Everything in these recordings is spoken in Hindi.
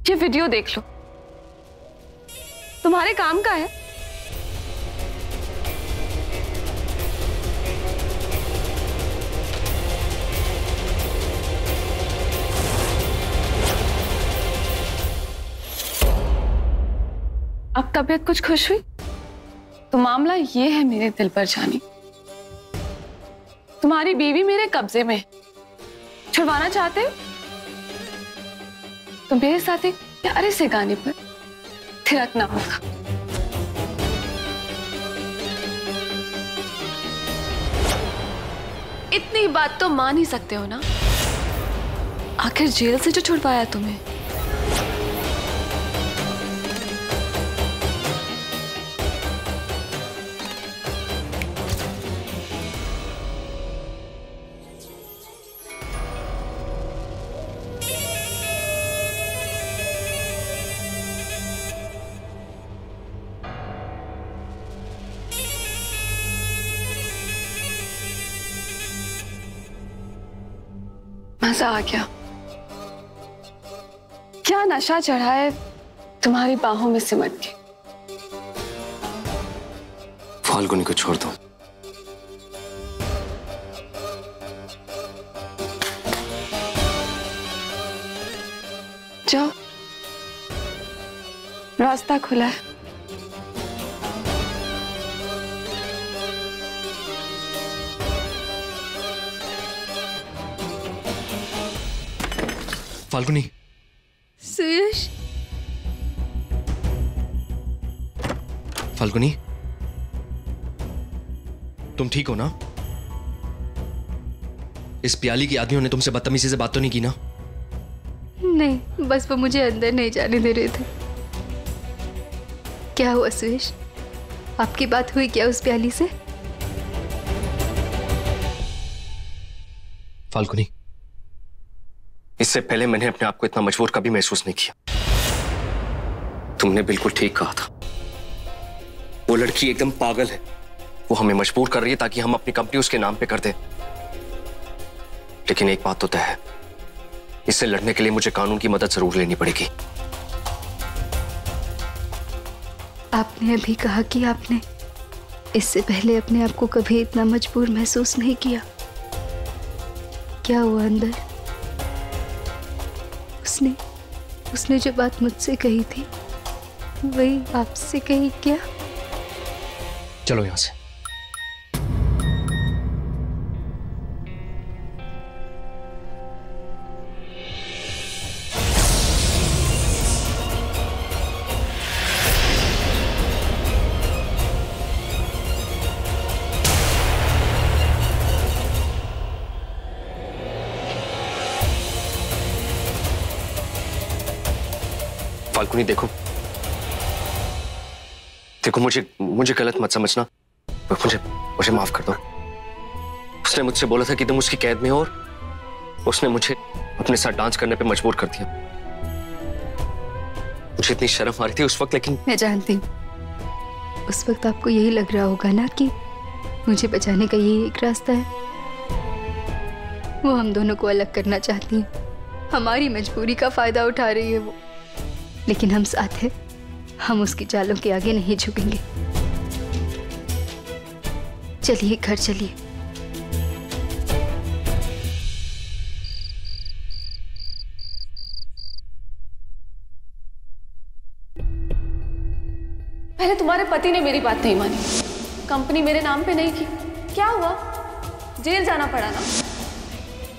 ये वीडियो देख लो, तुम्हारे काम का है। अब तबीयत कुछ खुश हुई तो मामला ये है मेरे दिल पर जानी, तुम्हारी बीवी मेरे कब्जे में, छुड़वाना चाहते हो तो मेरे साथ एक प्यारे से गाने पर थिरकना होगा। इतनी बात तो मान ही सकते हो ना, आखिर जेल से जो छुड़वाया तुम्हें। मजा आ गया। क्या नशा चढ़ा है तुम्हारी बाहों में सिमट के। फाल्गुनी को छोड़ दो। जाओ, रास्ता खुला है। फाल्गुनी। सुयश। फाल्गुनी, तुम ठीक हो ना? इस प्याली की आदमियों ने तुमसे बदतमीजी से बात तो नहीं की ना? नहीं, बस वो मुझे अंदर नहीं जाने दे रहे थे। क्या हुआ सुयश, आपकी बात हुई क्या उस प्याली से? फाल्गुनी, इससे पहले मैंने अपने आप को इतना मजबूर कभी महसूस नहीं किया। तुमने बिल्कुल ठीक कहा था, वो लड़की एकदम पागल है। वो हमें मजबूर कर रही है ताकि हम अपनी कंपनी उसके नाम पे कर दें। लेकिन एक बात तो तय है, इससे लड़ने के लिए मुझे कानून की मदद जरूर लेनी पड़ेगी। आपने अभी कहा कि आपने इससे पहले अपने आप को कभी इतना मजबूर महसूस नहीं किया। क्या हुआ अंदर? उसने जो बात मुझसे कही थी वही आपसे कही क्या? चलो यहां से। फाल्गुनी देखो, मुझे गलत मत समझना। मुझे माफ कर दो। उसने मुझसे बोला था कि तुम उसकी कैद में हो और उसने मुझे अपने साथ डांस करने पे मजबूर कर दिया। मुझे इतनी शर्म आ रही थी उस वक्त, लेकिन मैं जानती हूँ उस वक्त आपको यही लग रहा होगा ना कि मुझे बचाने का यही एक रास्ता है। वो हम दोनों को अलग करना चाहती है, हमारी मजबूरी का फायदा उठा रही है वो। लेकिन हम साथ हैं, हम उसकी चालों के आगे नहीं झुकेंगे। चलिए घर चलिए। पहले तुम्हारे पति ने मेरी बात नहीं मानी, कंपनी मेरे नाम पे नहीं की। क्या हुआ? जेल जाना पड़ा ना।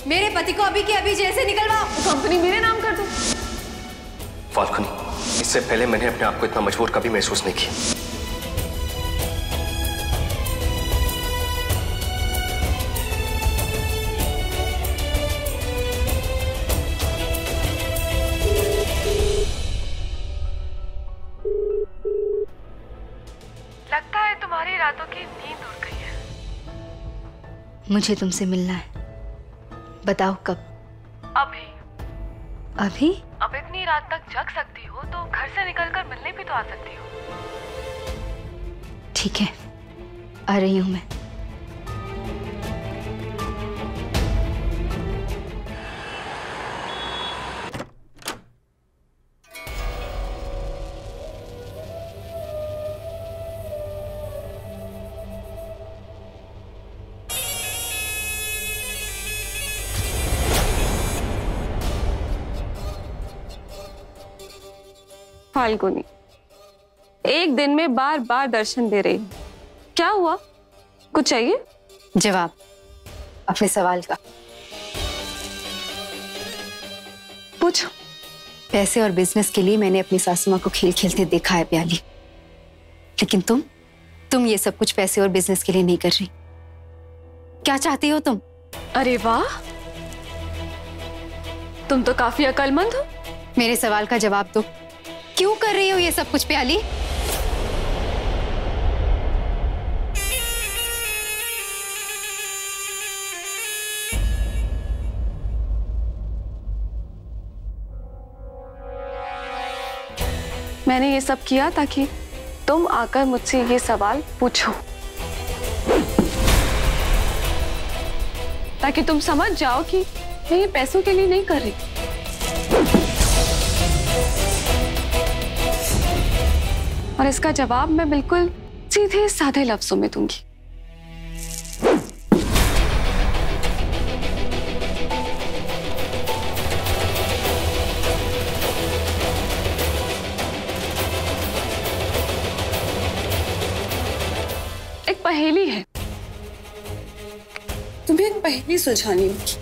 मेरे पति को अभी के अभी जेल से निकलवाओ, कंपनी मेरे नाम कर दो। फाल्गुनी, इससे पहले मैंने अपने आप को इतना मजबूर कभी महसूस नहीं किया। लगता है तुम्हारी रातों की नींद उड़ गई है। मुझे तुमसे मिलना है, बताओ कब? अभी। अभी? अब इतनी रात तक जग सकती हो तो घर से निकलकर मिलने भी तो आ सकती हो। ठीक है, आ रही हूं मैं। फाल्गुनी, एक दिन में बार बार दर्शन दे रही हूँ, क्या हुआ? कुछ चाहिए? जवाब अपने सवाल का। पूछो। पैसे और बिजनेस के लिए मैंने अपनी सासू माँ को खेल खेलते देखा है प्याली, लेकिन तुम ये सब कुछ पैसे और बिजनेस के लिए नहीं कर रही। क्या चाहती हो तुम? अरे वाह, तुम तो काफी अक्लमंद हो। मेरे सवाल का जवाब दो, क्यों कर रही हो ये सब कुछ प्याली? मैंने ये सब किया ताकि तुम आकर मुझसे ये सवाल पूछो, ताकि तुम समझ जाओ कि मैं ये पैसों के लिए नहीं कर रही। और इसका जवाब मैं बिल्कुल सीधे साधे लफ्जों में दूंगी। एक पहेली है, तुम्हें एक पहेली सुलझानी होगी।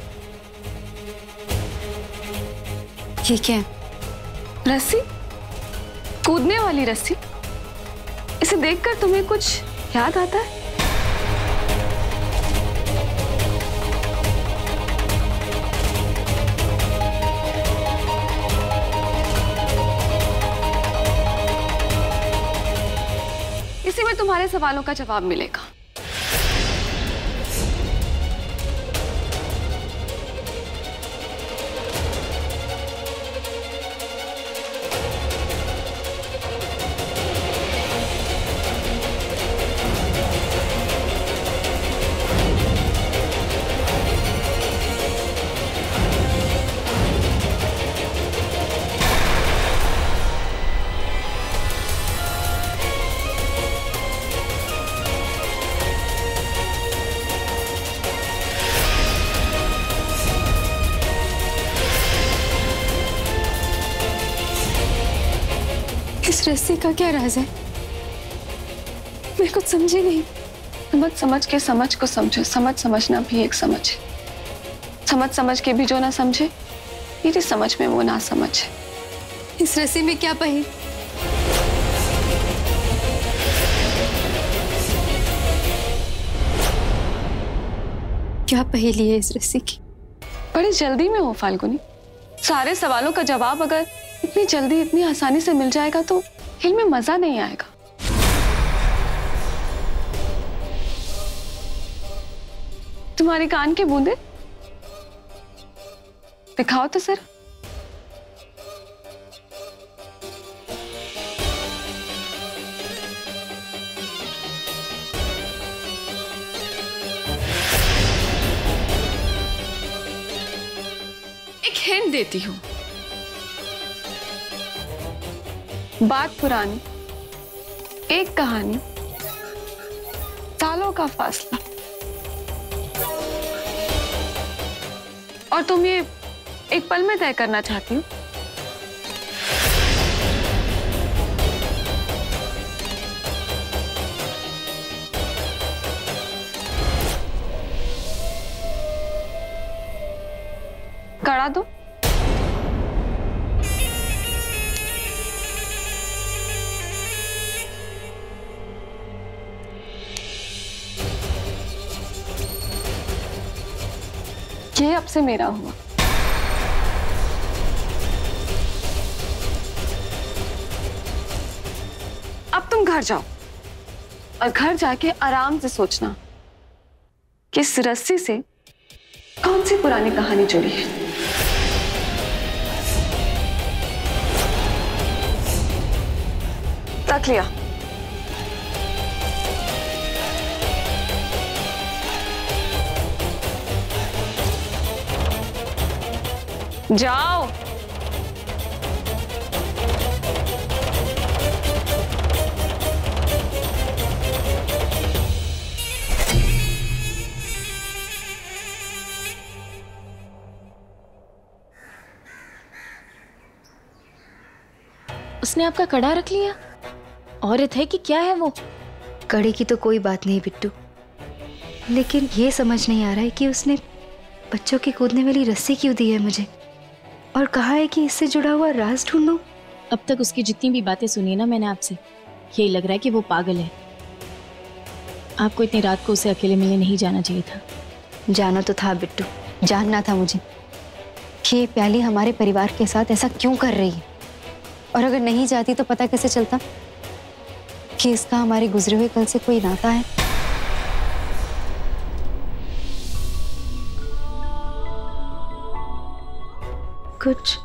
ये क्या है? रस्सी, कूदने वाली रस्सी। इसे देखकर तुम्हें कुछ याद आता है? इसी में तुम्हारे सवालों का जवाब मिलेगा। इस रस्सी का क्या राज है? मैं कुछ समझी नहीं। समझ के समझ को समझो। समझना भी एक समझ है। समझ के भी जो ना समझे, मेरी समझ में वो ना समझ है। इस रस्सी में क्या पहेली? क्या पहेली है इस रस्सी की? बड़ी जल्दी में हो फाल्गुनी। सारे सवालों का जवाब अगर इतनी जल्दी इतनी आसानी से मिल जाएगा तो खेल में मजा नहीं आएगा। तुम्हारे कान के बूंदे दिखाओ तो सर। एक हिंट देती हूं। बात पुरानी, एक कहानी, सालों का फासला, और तुम ये एक पल में तय करना चाहती हो। कड़ा दो। ये अब से मेरा हुआ। अब तुम घर जाओ और घर जाके आराम से सोचना कि इस रस्सी से कौन सी पुरानी कहानी जुड़ी है। रख लिया। जाओ। उसने आपका कड़ा रख लिया? औरत है कि क्या है वो? कड़े की तो कोई बात नहीं बिट्टू, लेकिन ये समझ नहीं आ रहा है कि उसने बच्चों की कूदने वाली रस्सी क्यों दी है मुझे, और कहा है कि इससे जुड़ा हुआ राज ढूंढूं। अब तक उसकी जितनी भी बातें सुनी ना मैंने आपसे, यही लग रहा है कि वो पागल है। आपको इतनी रात को उसे अकेले मिलने नहीं जाना चाहिए था। जाना तो था बिट्टू, जानना था मुझे कि ये प्याली हमारे परिवार के साथ ऐसा क्यों कर रही है, और अगर नहीं जाती तो पता कैसे चलता कि इसका हमारे गुजरे हुए कल से कोई नाता है। कुछ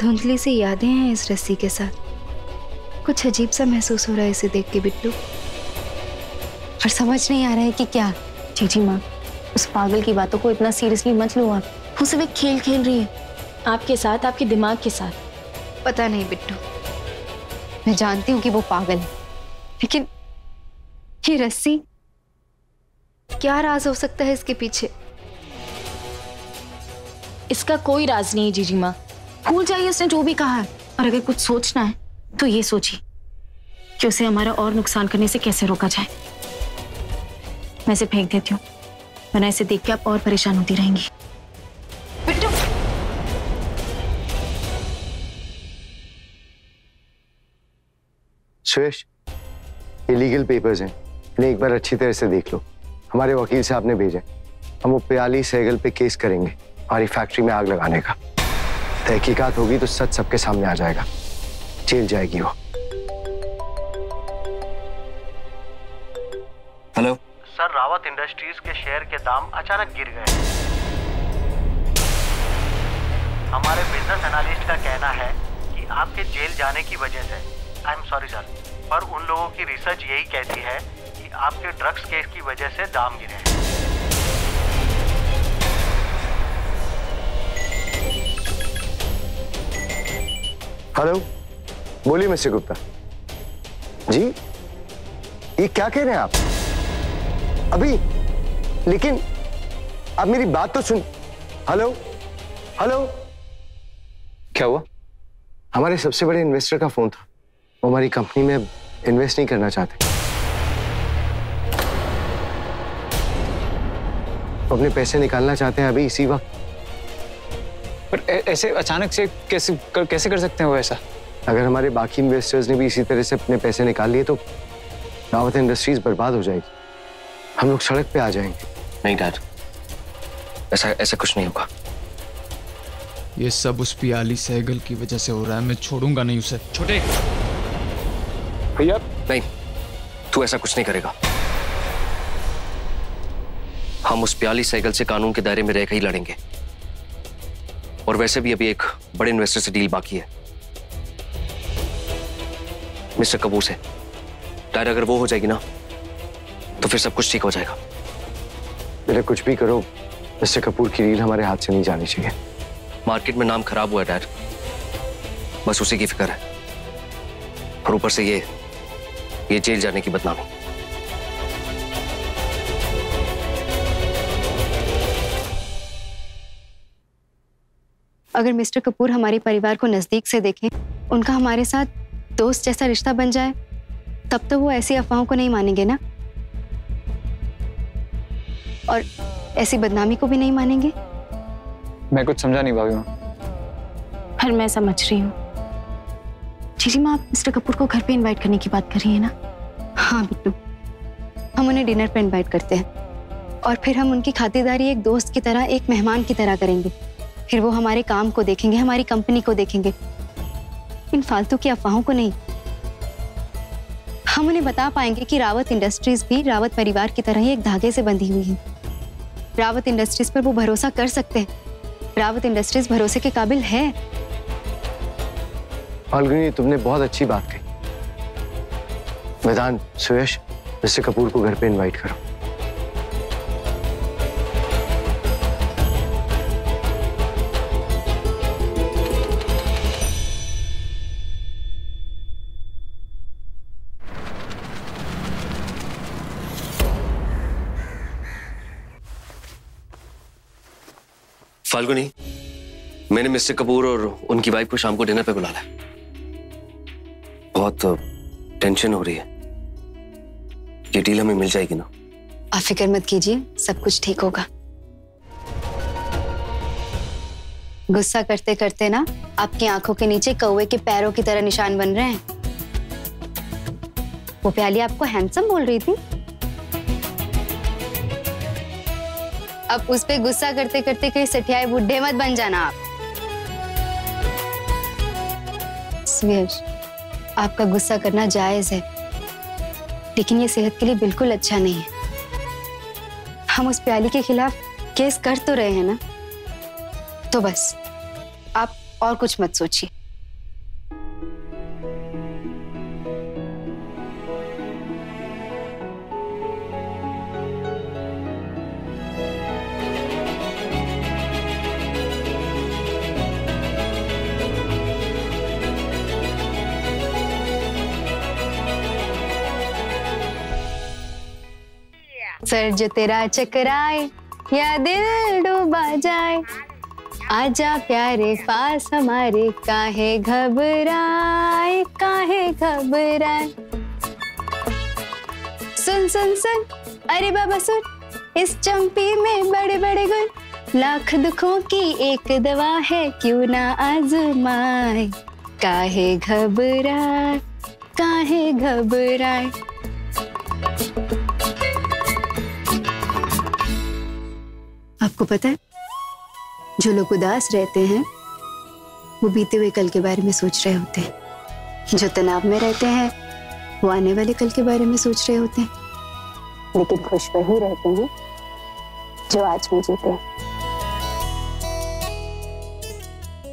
धुंधली सी यादें हैं इस रस्सी के साथ। कुछ अजीब सा महसूस हो रहा है इसे देख के बिट्टू, और समझ नहीं आ रहा है कि क्या। जी माँ, उस पागल की बातों को इतना सीरियसली मत लो आप। वो सिर्फ एक खेल खेल रही है आपके साथ, आपके दिमाग के साथ। पता नहीं बिट्टू, मैं जानती हूँ कि वो पागल है, लेकिन ये रस्सी, क्या राज हो सकता है इसके पीछे? इसका कोई राज नहीं है जीजी माँ। भूल जाइए उसने जो भी कहा है, और अगर कुछ सोचना है तो ये सोचिए कि उसे हमारा और नुकसान करने से कैसे रोका जाए। मैं इसे फेंक देती हूँ, वरना इसे देख के आप और परेशान होती रहेंगी। बिट्टू, सुयश, ये लीगल पेपर्स हैं, इन्हें एक बार अच्छी तरह से देख लो। हमारे वकील साहब ने भेजे। हम वो प्याली सहगल पे केस करेंगे, हमारी फैक्ट्री में आग लगाने का। तहकीकात होगी तो सच सबके सामने आ जाएगा, जेल जाएगी वो। हेलो सर, रावत इंडस्ट्रीज के शेयर के दाम अचानक गिर गए। हमारे बिजनेस एनालिस्ट का कहना है कि आपके जेल जाने की वजह से, आई एम सॉरी सर, पर उन लोगों की रिसर्च यही कहती है कि आपके ड्रग्स केस की वजह से दाम गिरे हैं। हेलो, बोलिए मिस्टर गुप्ता जी, ये क्या कह रहे हैं आप अभी? लेकिन आप मेरी बात तो सुन। हेलो हेलो, क्या हुआ? हमारे सबसे बड़े इन्वेस्टर का फोन था, वो हमारी कंपनी में इन्वेस्ट नहीं करना चाहते। वो अपने पैसे निकालना चाहते हैं अभी इसी वक्त। पर ऐसे अचानक से कैसे कर सकते हैं वो ऐसा? अगर हमारे बाकी इन्वेस्टर्स ने भी इसी तरह से अपने पैसे निकाल लिए तो रावत इंडस्ट्रीज बर्बाद हो जाएगी, हम लोग सड़क पे आ जाएंगे। नहीं डैड, ऐसा कुछ नहीं होगा। ये सब उस प्याली सहगल की वजह से हो रहा है, मैं छोड़ूंगा नहीं उसे। छोटे भैया, नहीं, तू ऐसा कुछ नहीं करेगा। हम उस प्याली सहगल से कानून के दायरे में रहकर ही लड़ेंगे, और वैसे भी अभी एक बड़े इन्वेस्टर से डील बाकी है, मिस्टर कपूर से। डैड, अगर वो हो जाएगी ना तो फिर सब कुछ ठीक हो जाएगा। बेटा कुछ भी करो, मिस्टर कपूर की डील हमारे हाथ से नहीं जानी चाहिए। मार्केट में नाम खराब हुआ है डैड, बस उसी की फिक्र है, और ऊपर से ये जेल जाने की बदनामी। अगर मिस्टर कपूर हमारे परिवार को नजदीक से देखें, उनका हमारे साथ दोस्त जैसा रिश्ता बन जाए, तब तो वो ऐसी अफवाहों को नहीं मानेंगे ना, और ऐसी बदनामी को भी नहीं मानेंगे। मैं कुछ समझा नहीं भाभी माँ। पर मैं समझ रही हूँ जीजी माँ, आप मिस्टर कपूर को घर पे इनवाइट करने की बात कर रही है ना? हाँ बिट्टू, हम उन्हें डिनर पे इनवाइट करते हैं, और फिर हम उनकी खातिरदारी एक दोस्त की तरह, एक मेहमान की तरह करेंगे। फिर वो हमारे काम को देखेंगे, हमारी कंपनी को देखेंगे, इन फालतू की अफवाहों को नहीं। हम उन्हें बता पाएंगे कि रावत इंडस्ट्रीज भी रावत परिवार की तरह ही एक धागे से बंधी हुई है। रावत इंडस्ट्रीज पर वो भरोसा कर सकते हैं, रावत इंडस्ट्रीज भरोसे के काबिल है। फाल्गुनी, तुमने बहुत अच्छी बात कही। वेदांत, सुयश, मिस्टर कपूर को घर पे इनवाइट करो। फाल्गुनी, मैंने मिस्टर कपूर और उनकी वाइफ को शाम को डिनर पे बुलाया है। बहुत टेंशन हो रही है। ये डील हमें मिल जाएगी ना? आप फिक्र मत कीजिए, सब कुछ ठीक होगा। गुस्सा करते करते ना आपकी आंखों के नीचे कौवे के पैरों की तरह निशान बन रहे हैं। वो प्याली आपको हैंडसम बोल रही थी। अब उस पे गुस्सा करते करते कहीं सठियाए बुढ़े मत बन जाना आप। स्वीर, आपका गुस्सा करना जायज है, लेकिन ये सेहत के लिए बिल्कुल अच्छा नहीं है। हम उस प्याली के खिलाफ केस कर तो रहे हैं ना, तो बस आप और कुछ मत सोचिए। सर जो तेरा चकराए या दिल डूबा जाए, आजा प्यारे पास हमारे, काहे घबराए काहे घबराए। सुन सुन सुन, अरे बाबा सुन, इस चंपी में बड़े बड़े गुण, लाख दुखों की एक दवा है, क्यों ना आजमाए, काहे घबराए काहे घबराए। आपको पता है, जो लोग उदास रहते हैं वो बीते हुए कल के बारे में सोच रहे होते हैं। जो तनाव में रहते हैं वो आने वाले कल के बारे में सोच रहे होते हैं। लेकिन खुश वही रहते हैं जो आज में जीते हैं।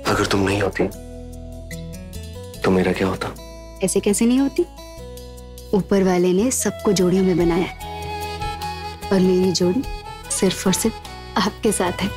अगर तुम नहीं होती तो मेरा क्या होता? ऐसे कैसे नहीं होती? ऊपर वाले ने सबको जोड़ियों में बनाया और मेरी जोड़ी सिर्फ और सिर्फ आपके साथ है।